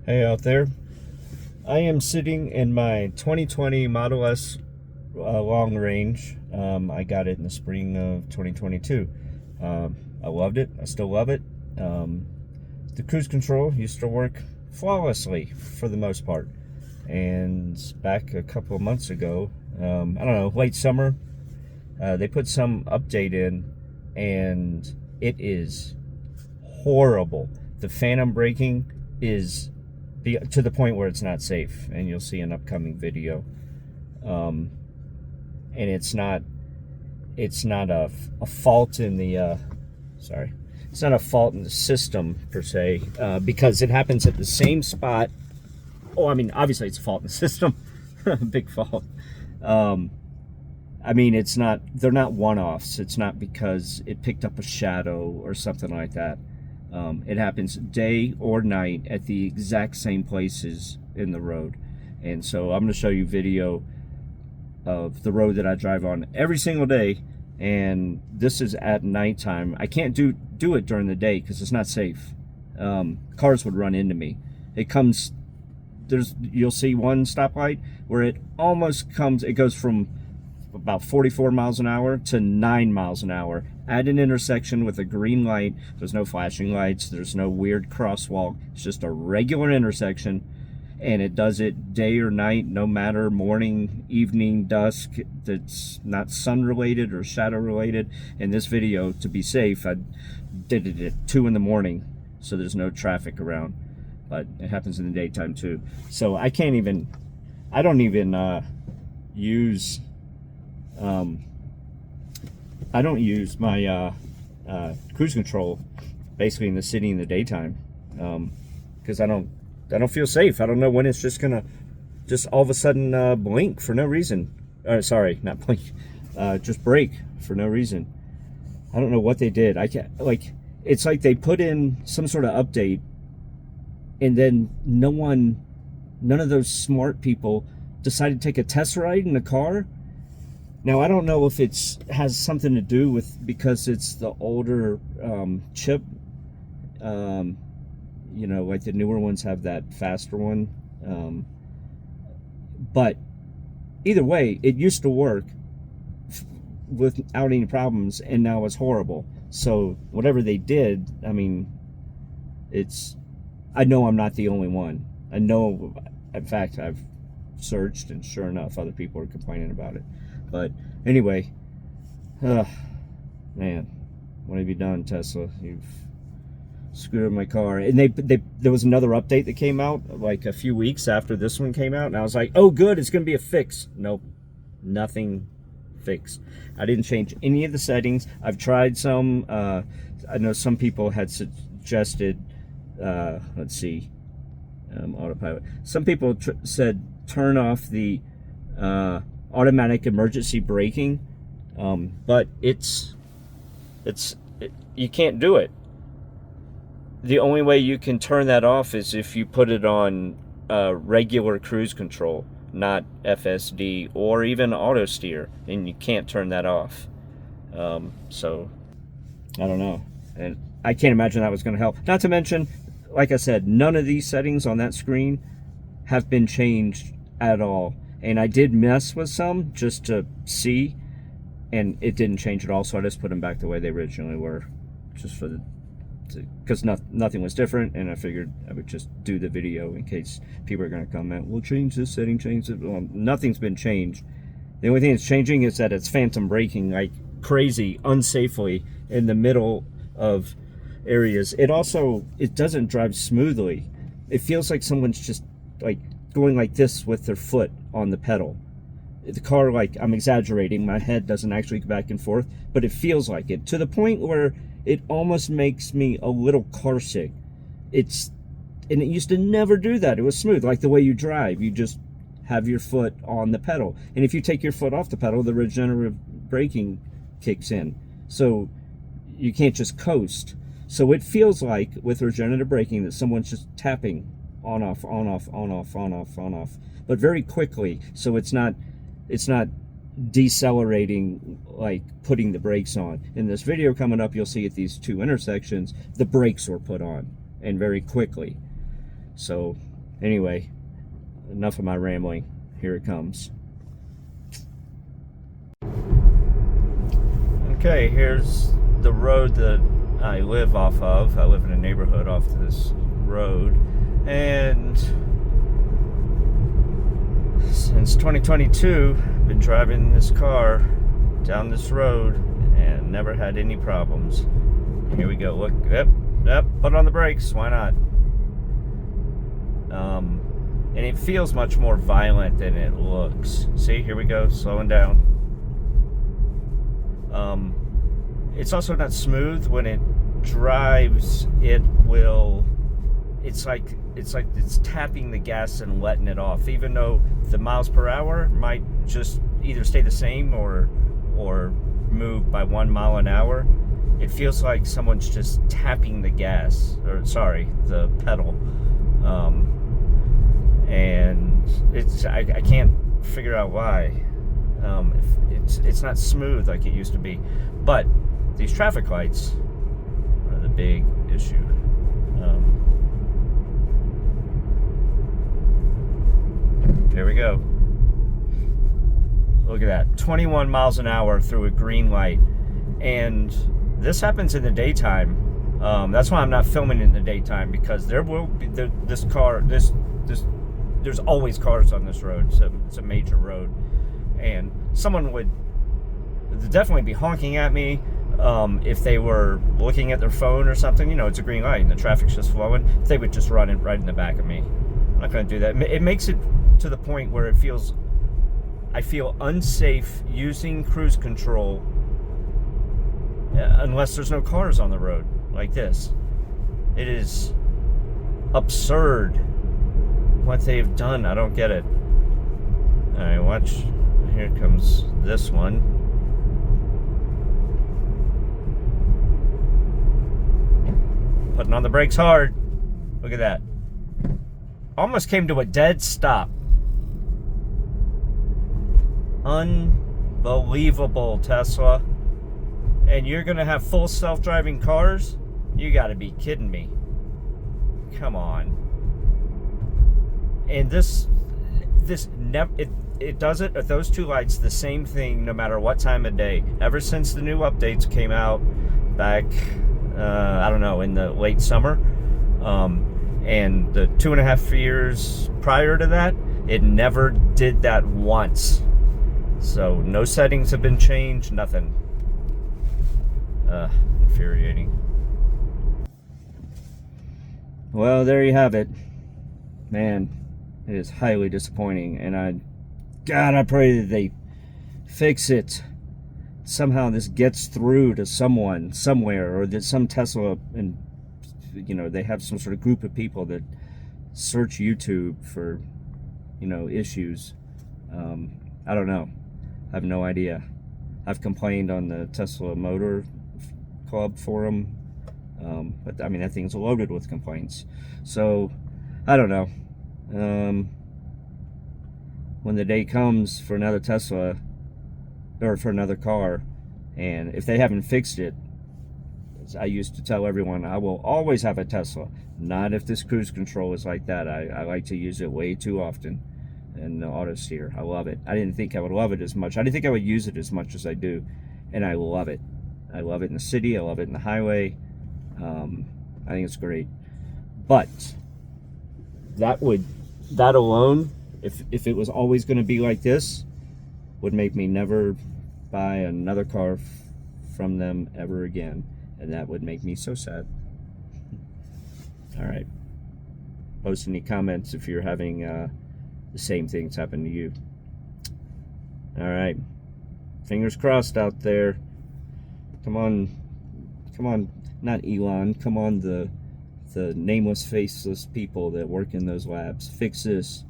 Hey out there. I am sitting in my 2020 Model S long range. I got it in the spring of 2022. I loved it. I still love it. The cruise control used to work flawlessly for the most part. And back a couple of months ago, I don't know, late summer, they put some update in and it is horrible. The phantom braking is to the point where it's not safe, and you'll see an upcoming video. And it's not a fault in the it's not a fault in the system per se, because it happens at the same spot. Oh, I mean, obviously it's a fault in the system. Big fault. I mean, they're not one-offs. It's not because it picked up a shadow or something like that. It happens day or night at the exact same places in the road. And so I'm going to show you video of the road that I drive on every single day. And this is at nighttime. I can't do it during the day because it's not safe. Cars would run into me. You'll see one stoplight where it goes from about 44 miles an hour to 9 miles an hour at an intersection with a green light. There's no flashing lights, there's no weird crosswalk. It's just a regular intersection, and it does it day or night, no matter morning, evening, dusk. That's not sun related or shadow related. In this video, to be safe, I did it at 2 in the morning so there's no traffic around, but it happens in the daytime too. So I don't even use I don't use my cruise control basically in the city in the daytime, because I don't feel safe. I don't know when it's just gonna all of a sudden blink for no reason. Sorry, not blink, just brake for no reason. I don't know what they did. It's like they put in some sort of update, and then none of those smart people decided to take a test ride in the car. Now, I don't know if has something to do with because it's the older chip. Like the newer ones have that faster one. But either way, it used to work without any problems, and now it's horrible. So whatever they did, I mean, I know I'm not the only one. I know, in fact, I've searched, and sure enough, other people are complaining about it. But anyway, man, what have you done, Tesla? You've screwed up my car. And there was another update that came out like a few weeks after this one came out, and I was like, oh good, it's gonna be a fix. Nope, nothing fixed. I didn't change any of the settings. I've tried some. I know some people had suggested, let's see, autopilot. Some people said turn off the automatic emergency braking, but you can't do it. The only way you can turn that off is if you put it on regular cruise control, not FSD or even autosteer, and you can't turn that off. So I don't know, and I can't imagine that was going to help. Not to mention, like I said, none of these settings on that screen have been changed at all. And I did mess with some just to see, and it didn't change at all. So I just put them back the way they originally were, just because nothing was different. And I figured I would just do the video in case people are going to comment, "We'll change this setting, change it." Well, nothing's been changed. The only thing that's changing is that it's phantom braking like crazy, unsafely in the middle of areas. It doesn't drive smoothly. It feels like someone's just like going like this with their foot on the pedal. The car, like, I'm exaggerating, my head doesn't actually go back and forth, but it feels like it, to the point where it almost makes me a little car sick. And it used to never do that. It was smooth, like the way you drive. You just have your foot on the pedal, and if you take your foot off the pedal, the regenerative braking kicks in, so you can't just coast. So it feels like with regenerative braking that someone's just tapping on off, on off, on off, on off, on off, but very quickly. So it's not decelerating, like putting the brakes on. In this video coming up, you'll see at these two intersections, the brakes were put on, and very quickly. So Anyway, enough of my rambling. Here it comes. Okay, here's the road that I live off of. I live in a neighborhood off this road, and since 2022, I've been driving this car down this road and never had any problems. Here we go. Look, yep, put on the brakes. Why not? And it feels much more violent than it looks. See, here we go, slowing down. It's also not smooth. When it drives, it's like it's tapping the gas and letting it off, even though the miles per hour might just either stay the same or move by 1 mile an hour. It feels like someone's just tapping the gas, or sorry, the pedal. And I can't figure out why. It's not smooth like it used to be. But these traffic lights are the big issue. There we go. Look at that, 21 miles an hour through a green light. And this happens in the daytime. That's why I'm not filming in the daytime, because there will be there's always cars on this road. It's a major road, and someone would definitely be honking at me if they were looking at their phone or something. You know, it's a green light and the traffic's just flowing. They would just run it right in the back of me. I'm not going to do that. It makes it to the point where I feel unsafe using cruise control unless there's no cars on the road like this. It is absurd what they've done. I don't get it. All right, watch. Here comes this one. Putting on the brakes hard. Look at that. Almost came to a dead stop. Unbelievable, Tesla. And you're gonna have full self-driving cars? You gotta be kidding me. Come on. And it does it at those two lights, the same thing no matter what time of day. Ever since the new updates came out back, I don't know, in the late summer, and the 2.5 years prior to that, it never did that once. So no settings have been changed, nothing. Infuriating. Well, there you have it. Man, it is highly disappointing, and God, I pray that they fix it. Somehow this gets through to someone, somewhere, or that some Tesla, and they have some sort of group of people that search YouTube for, issues. I don't know. I have no idea. I've complained on the Tesla Motor Club forum, but I mean, that thing's loaded with complaints. So, I don't know. When the day comes for another Tesla, or for another car, and if they haven't fixed it, as I used to tell everyone, I will always have a Tesla. Not if this cruise control is like that. I like to use it way too often. And the auto steer, I love it. I didn't think I would love it as much. I didn't think I would use it as much as I do, and I love it. I love it in the city. I love it in the highway. I think it's great. But that alone, if it was always going to be like this, would make me never buy another car from them ever again, and that would make me so sad. All right, post any comments if you're having the same things happen to you. All right, fingers crossed out there. Come on, not Elon, come on, the nameless, faceless people that work in those labs. Fix this.